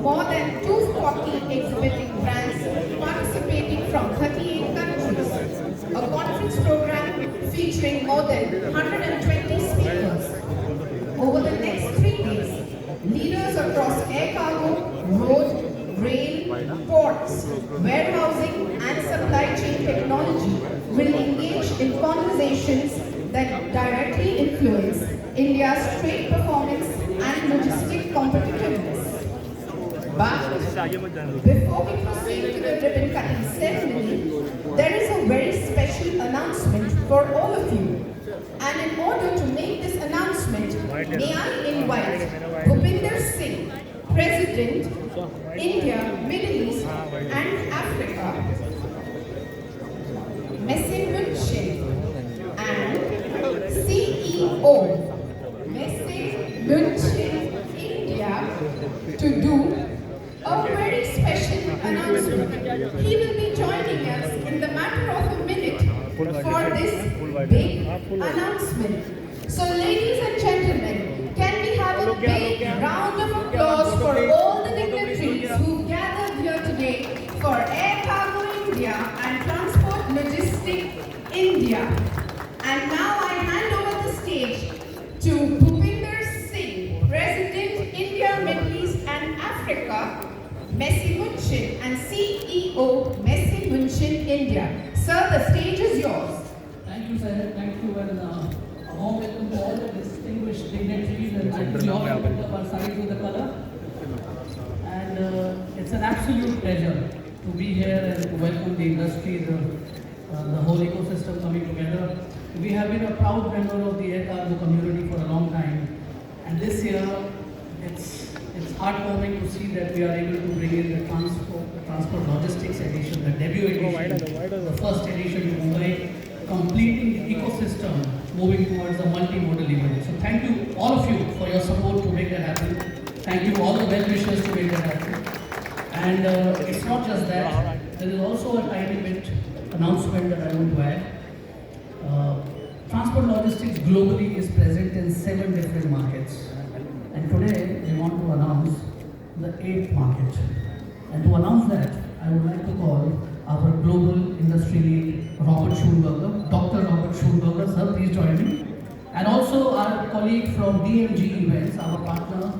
more than 240 exhibiting brands participating from 38 countries. A conference program featuring more than 120 speakers. Over the next 3 days, leaders across air cargo, road, rail, ports, warehousing and supply chain technology will engage in conversations that directly influence India's trade performance and logistic competitiveness. But before we proceed to the ribbon cutting ceremony, there is a very special announcement for all of you. And in order to make this announcement, may I invite Bhupinder Singh, President, India, Middle East and Africa, Messi Munshi, and CEO, Messi Munshi India, to do a very special announcement. He will be joining us in the matter of a minute for this big announcement. So ladies and gentlemen, can we have a big round of applause for all the dignitaries who gathered here today for Air Cargo India and Transport Logistics India. And now I hand over the stage to Bhupinder Singh, President, India, Middle East and Africa, Messi Munshi, and CEO, Messi Munshi India. Sir, the stage is yours. Thank you, sir. Thank you, and a warm welcome to all the distinguished dignitaries, and thank you all for picking up our sides with the color. And it's an absolute pleasure to be here and to welcome the industry, the whole ecosystem coming together. We have been a proud member of the air cargo community for a long time, and this year it's heartwarming to see that we are able to bring in the transport logistics edition, the debut edition, the first edition to Mumbai, completing the ecosystem, moving towards a multimodal event. So thank you, all of you, for your support to make that happen. Thank you, all the well-wishers, to make that happen. And it's not just that, there is also a tiny bit announcement that I want to add. Transport logistics globally is present in 7 different markets. And today, we want to announce the 8th market. And to announce that, I would like to call our global industry lead, Robert Schulberger, Dr. Robert Schulberger. Sir, please join me. And also our colleague from DMG Events, our partner,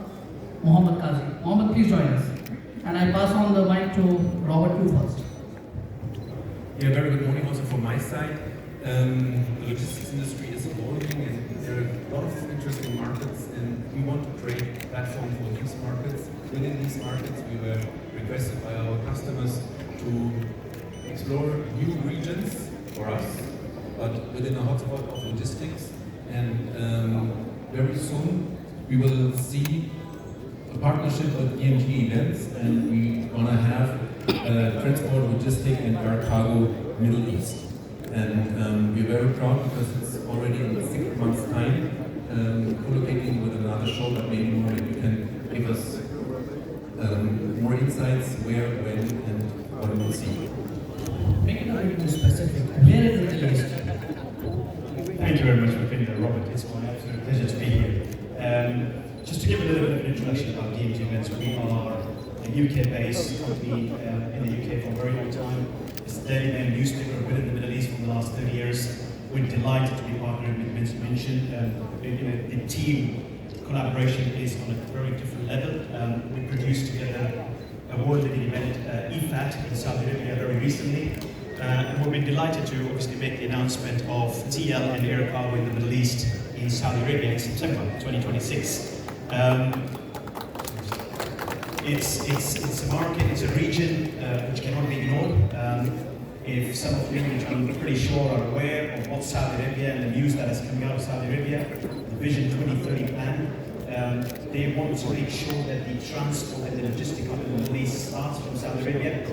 Mohammed Kazi. Mohammed, please join us. And I pass on the mic to Robert, you first. Yeah, very good morning also from my side. The logistics industry is evolving and there are a lot of interesting markets, and we want to create a platform for these markets. Within these markets, we were requested by our customers to explore new regions for us, but within a hotspot of logistics. And very soon we will see a partnership with DMG Events, and we want to have transport, logistics and air cargo Middle East. And we're very proud because it's already in 6 months' time, co-locating with another show, but maybe more you can give us more insights where, when, and what we'll see. Make it a little specific. Where is the Middle East? Thank you very much, Bhupinder. Robert, it's my absolute pleasure to be here. Just to give a little bit of an introduction about DMG Events, we are a UK-based company in the UK for a very long time. It's the daily mail newspaper within the Middle East for the last 30 years. We're delighted to be partnering with Messi Munshi. The team collaboration is on a very different level. We produced together a world-leading event, EFAT, in Saudi Arabia very recently. And we've been delighted to obviously make the announcement of TL and air cargo in the Middle East in Saudi Arabia in September 2026. It's a market, it's a region which cannot be ignored. If some of you, which I'm pretty sure are aware of what Saudi Arabia and the news that is coming out of Saudi Arabia, the Vision 2030 plan, they want to make sure that the transport and the logistics of the Middle East starts from Saudi Arabia.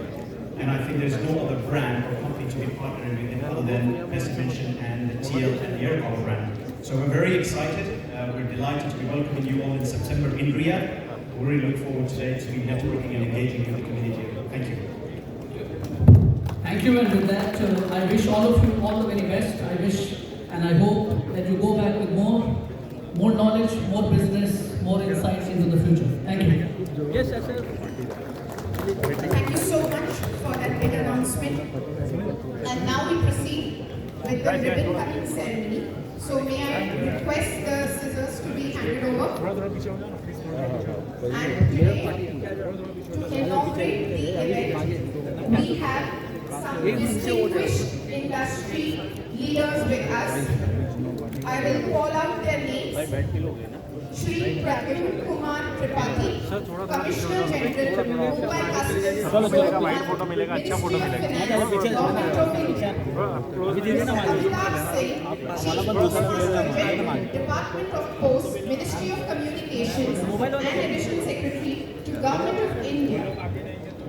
And I think there's no other brand or company to be partnering with them other than Messi Munshi and the TL and the air cargo brand. So we're very excited. We're delighted to be welcoming you all in September in Riyadh. We really look forward today to be networking and engaging with the community. Thank you. Thank you, and with that, I wish all of you all the very best. I wish and I hope that you go back with more knowledge, more business, more insights into the future. Thank you. Thank you so much for that big announcement. And now we proceed with the ribbon cutting ceremony. So may I request the scissors to be handed over? And today, to inaugurate the event, we have some distinguished industry leaders with us. I will call out their names. Shri Pradyumna Kumar Tripathi, Commissioner General, Mumbai Customs, Ministry of Finance, Government of India. Mr. Avinash Singh, Chief Postmaster General, Department of Posts, Ministry of Communications, and Additional Secretary to Government of India.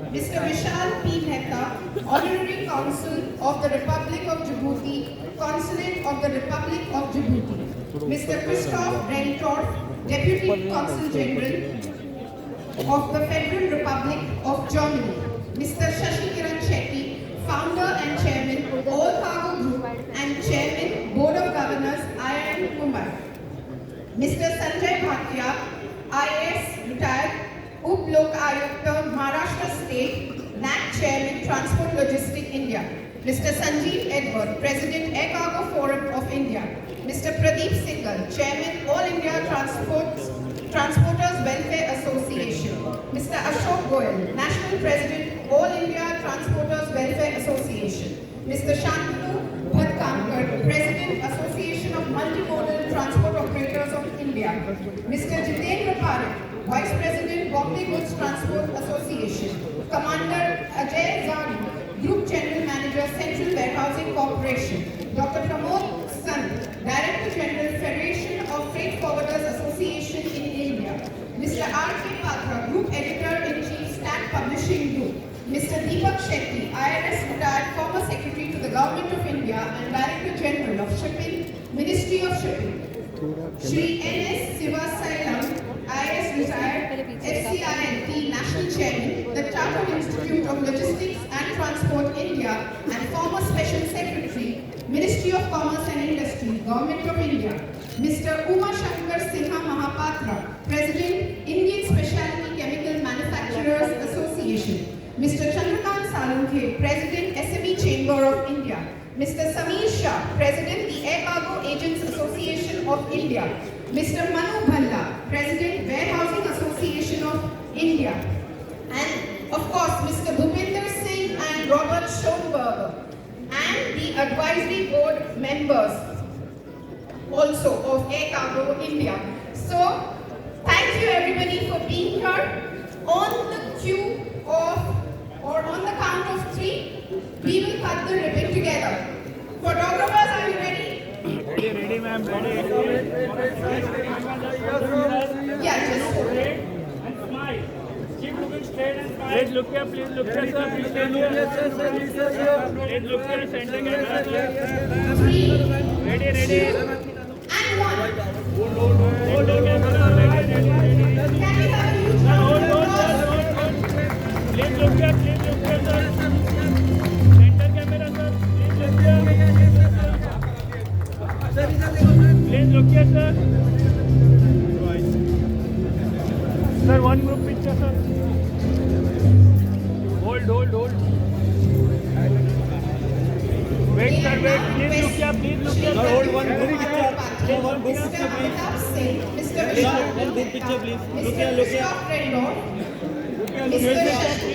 Mr. Vishal P. Mehta, Honorary Consul of the Republic of Djibouti, Consulate of the Republic of Djibouti. Mr. Christoph Rentorf, Deputy Consul General of the Federal Republic of Germany. Mr. Shashi Kiran Shetty, Founder and Chairman, All Cargo Group and Chairman, Board of Governors, IIM Mumbai. Mr. Sanjay Bhatia, IAS retired, Up Lok Ayukta, Maharashtra State, NAC Chairman, Transport Logistics India. Mr. Sanjeev Edward, President Air Cargo Forum of India. Mr. Pradeep Singhal, Chairman, All India Transporters Welfare Association. Mr. Ashok Goyal, National President, All India Transporters Welfare Association. Mr. Shantanu Bhatkamkar, President, Association of Multimodal Transport Operators of India. Mr. Jitendra Parekh, Vice President, Bombay Goods Transport Association. Commander Ajay Zani, Group General Manager, Central Warehousing Corporation. Dr. Pramod Sand, Director General, Federation of Freight Forwarders Association in India. Mr. R.K. Patra, Group Editor-in-Chief, Stat Publishing Group. Mr. Deepak Shetty, IRS retired, former Secretary to the Government of India and Director General of Shipping, Ministry of Shipping. Shri N.S. Sivasailam, IAS retired, FCINT National Chairman, the Chartered Institute of Logistics and Transport India and former Special Secretary, Ministry of Commerce and Industry, Government of India. Mr. Uma Shankar Sinha Mahapatra, President, Indian Specialty Chemical Manufacturers Association. Mr. Chandrakant Salunkhe, President, SME Chamber of India. Mr. Sameer Shah, President, the Air Cargo Agents Association of India. Mr. Manu Bhalla, President, Warehousing Association of India. And of course, Mr. Bhupinder Singh and Robert Schoenberger. And the advisory board members also of Air Cargo India. So, thank you everybody for being here. On the cue of, or on the count of 3, we will cut the ribbon together. Photographers, are you ready? Ready, ma'am, ready. Yeah, just hold it. And smile. Keep looking straight and smile. Let's look here, please look here, sir. Please stand here. Let's look here, center camera. 3, Ready. 2, and 1. Hold camera. Ready. Can we have a huge round of applause? Please look here, sir. Center camera, sir. Please look here. Please look here, sir. Sir, one group picture, sir. Hold. Wait, sir, wait. Please look here, sir. Hold one group picture. Mr. Amitabh Singh, Mr. Vishal Mehta, Mr. Christoph Rendorf, Mr. Shashi